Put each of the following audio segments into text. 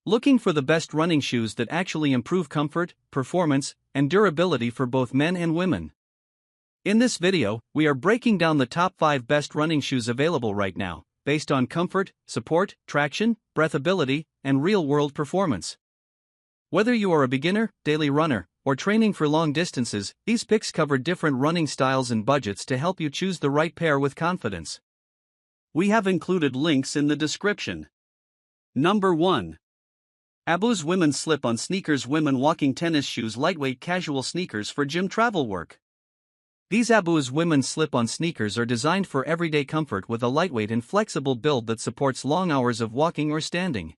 Looking for the best running shoes that actually improve comfort, performance, and durability for both men and women. In this video, we are breaking down the top 5 best running shoes available right now, based on comfort, support, traction, breathability, and real-world performance. Whether you are a beginner, daily runner, or training for long distances, these picks cover different running styles and budgets to help you choose the right pair with confidence. We have included links in the description. Number 1. Abus Women's Slip-On Sneakers Women Walking Tennis Shoes Lightweight Casual Sneakers for Gym Travel Work. These Abus Women's Slip-On sneakers are designed for everyday comfort with a lightweight and flexible build that supports long hours of walking or standing.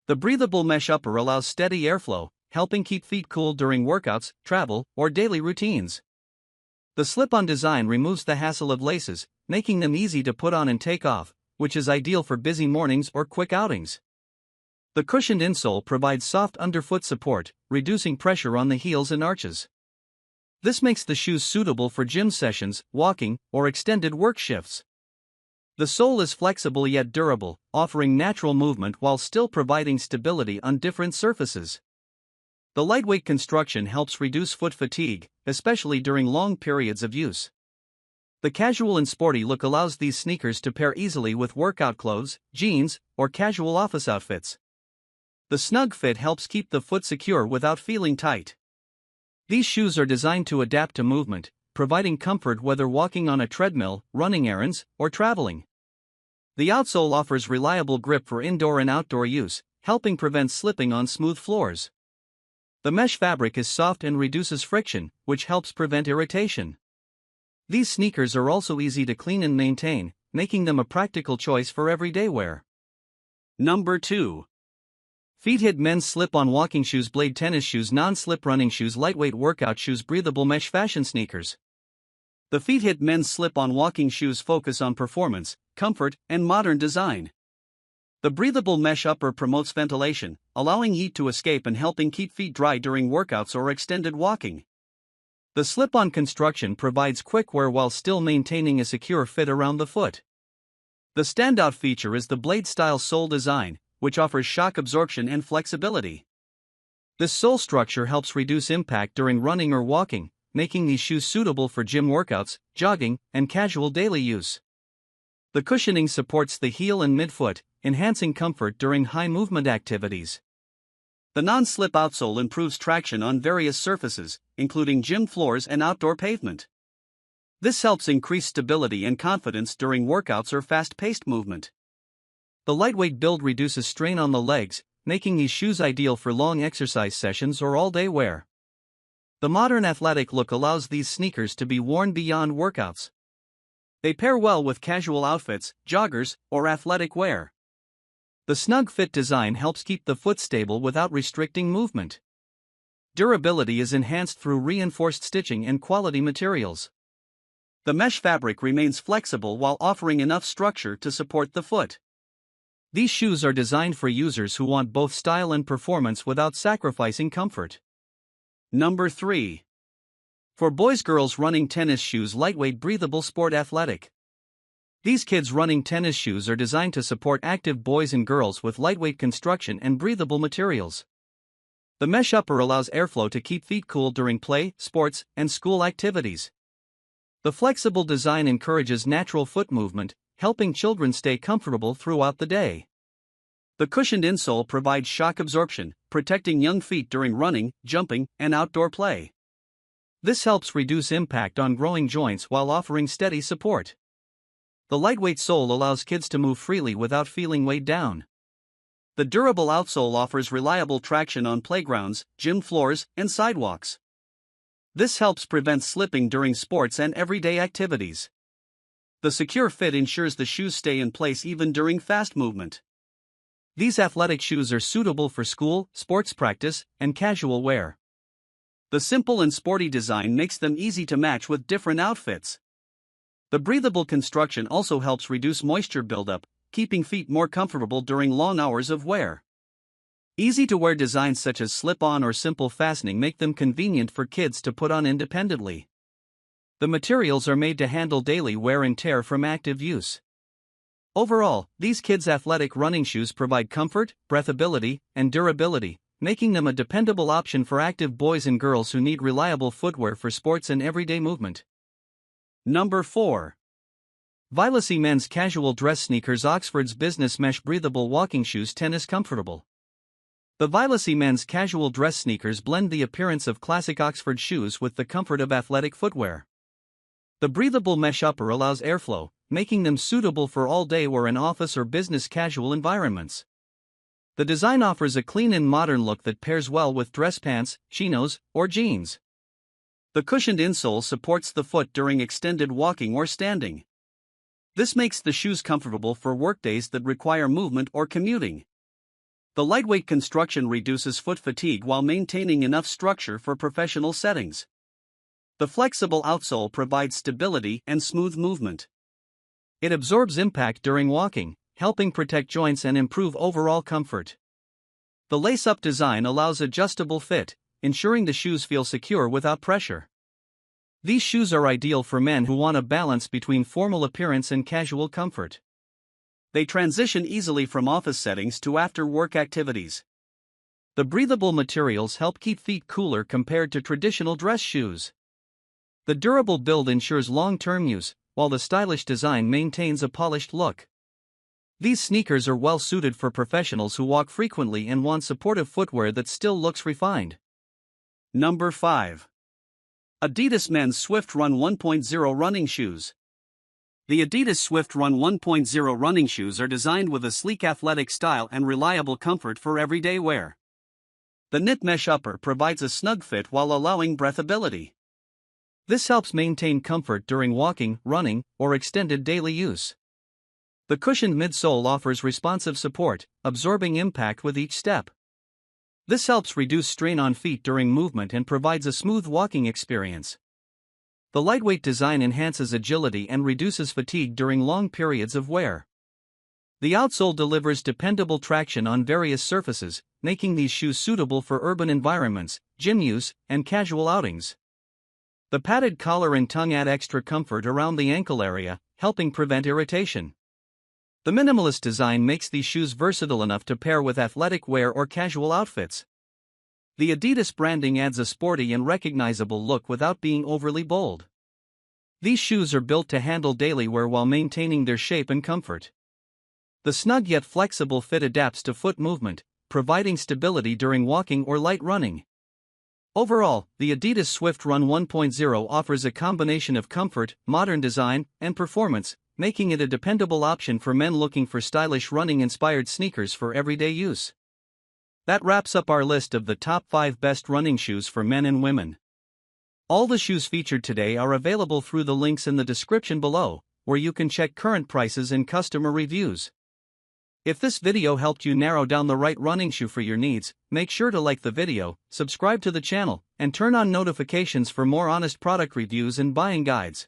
The breathable mesh upper allows steady airflow, helping keep feet cool during workouts, travel, or daily routines. The slip-on design removes the hassle of laces, making them easy to put on and take off, which is ideal for busy mornings or quick outings. The cushioned insole provides soft underfoot support, reducing pressure on the heels and arches. This makes the shoes suitable for gym sessions, walking, or extended work shifts. The sole is flexible yet durable, offering natural movement while still providing stability on different surfaces. The lightweight construction helps reduce foot fatigue, especially during long periods of use. The casual and sporty look allows these sneakers to pair easily with workout clothes, jeans, or casual office outfits. The snug fit helps keep the foot secure without feeling tight. These shoes are designed to adapt to movement, providing comfort whether walking on a treadmill, running errands, or traveling. The outsole offers reliable grip for indoor and outdoor use, helping prevent slipping on smooth floors. The mesh fabric is soft and reduces friction, which helps prevent irritation. These sneakers are also easy to clean and maintain, making them a practical choice for everyday wear. Number 2. Feethit Men's Slip-On Walking Shoes Blade Tennis Shoes Non-Slip Running Shoes Lightweight Workout Shoes Breathable Mesh Fashion Sneakers. The Feethit Men's Slip-On Walking Shoes focus on performance, comfort, and modern design. The breathable mesh upper promotes ventilation, allowing heat to escape and helping keep feet dry during workouts or extended walking. The slip-on construction provides quick wear while still maintaining a secure fit around the foot. The standout feature is the blade-style sole design, which offers shock absorption and flexibility. This sole structure helps reduce impact during running or walking, making these shoes suitable for gym workouts, jogging, and casual daily use. The cushioning supports the heel and midfoot, enhancing comfort during high-movement activities. The non-slip outsole improves traction on various surfaces, including gym floors and outdoor pavement. This helps increase stability and confidence during workouts or fast-paced movement. The lightweight build reduces strain on the legs, making these shoes ideal for long exercise sessions or all-day wear. The modern athletic look allows these sneakers to be worn beyond workouts. They pair well with casual outfits, joggers, or athletic wear. The snug fit design helps keep the foot stable without restricting movement. Durability is enhanced through reinforced stitching and quality materials. The mesh fabric remains flexible while offering enough structure to support the foot. These shoes are designed for users who want both style and performance without sacrificing comfort. Number 3. For boys girls running tennis shoes Lightweight Breathable Sport Athletic. These kids running tennis shoes are designed to support active boys and girls with lightweight construction and breathable materials. The mesh upper allows airflow to keep feet cool during play, sports, and school activities. The flexible design encourages natural foot movement, helping children stay comfortable throughout the day. The cushioned insole provides shock absorption, protecting young feet during running, jumping, and outdoor play. This helps reduce impact on growing joints while offering steady support. The lightweight sole allows kids to move freely without feeling weighed down. The durable outsole offers reliable traction on playgrounds, gym floors, and sidewalks. This helps prevent slipping during sports and everyday activities. The secure fit ensures the shoes stay in place even during fast movement. These athletic shoes are suitable for school, sports practice, and casual wear. The simple and sporty design makes them easy to match with different outfits. The breathable construction also helps reduce moisture buildup, keeping feet more comfortable during long hours of wear. Easy-to-wear designs such as slip-on or simple fastening make them convenient for kids to put on independently. The materials are made to handle daily wear and tear from active use. Overall, these kids' athletic running shoes provide comfort, breathability, and durability, making them a dependable option for active boys and girls who need reliable footwear for sports and everyday movement. Number 4. Vilacy Men's Casual Dress Sneakers. Oxford's Business Mesh Breathable Walking Shoes. Tennis Comfortable. The Vilacy Men's Casual Dress Sneakers blend the appearance of classic Oxford shoes with the comfort of athletic footwear. The breathable mesh upper allows airflow, making them suitable for all-day wear in office or business casual environments. The design offers a clean and modern look that pairs well with dress pants, chinos, or jeans. The cushioned insole supports the foot during extended walking or standing. This makes the shoes comfortable for workdays that require movement or commuting. The lightweight construction reduces foot fatigue while maintaining enough structure for professional settings. The flexible outsole provides stability and smooth movement. It absorbs impact during walking, helping protect joints and improve overall comfort. The lace-up design allows adjustable fit, ensuring the shoes feel secure without pressure. These shoes are ideal for men who want a balance between formal appearance and casual comfort. They transition easily from office settings to after-work activities. The breathable materials help keep feet cooler compared to traditional dress shoes. The durable build ensures long-term use, while the stylish design maintains a polished look. These sneakers are well suited for professionals who walk frequently and want supportive footwear that still looks refined. Number 5. Adidas Men's Swift Run 1.0 Running Shoes. The Adidas Swift Run 1.0 running shoes are designed with a sleek athletic style and reliable comfort for everyday wear. The knit mesh upper provides a snug fit while allowing breathability. This helps maintain comfort during walking, running, or extended daily use. The cushioned midsole offers responsive support, absorbing impact with each step. This helps reduce strain on feet during movement and provides a smooth walking experience. The lightweight design enhances agility and reduces fatigue during long periods of wear. The outsole delivers dependable traction on various surfaces, making these shoes suitable for urban environments, gym use, and casual outings. The padded collar and tongue add extra comfort around the ankle area, helping prevent irritation. The minimalist design makes these shoes versatile enough to pair with athletic wear or casual outfits. The Adidas branding adds a sporty and recognizable look without being overly bold. These shoes are built to handle daily wear while maintaining their shape and comfort. The snug yet flexible fit adapts to foot movement, providing stability during walking or light running. Overall, the Adidas Swift Run 1.0 offers a combination of comfort, modern design, and performance, making it a dependable option for men looking for stylish running-inspired sneakers for everyday use. That wraps up our list of the top 5 best running shoes for men and women. All the shoes featured today are available through the links in the description below, where you can check current prices and customer reviews. If this video helped you narrow down the right running shoe for your needs, make sure to like the video, subscribe to the channel, and turn on notifications for more honest product reviews and buying guides.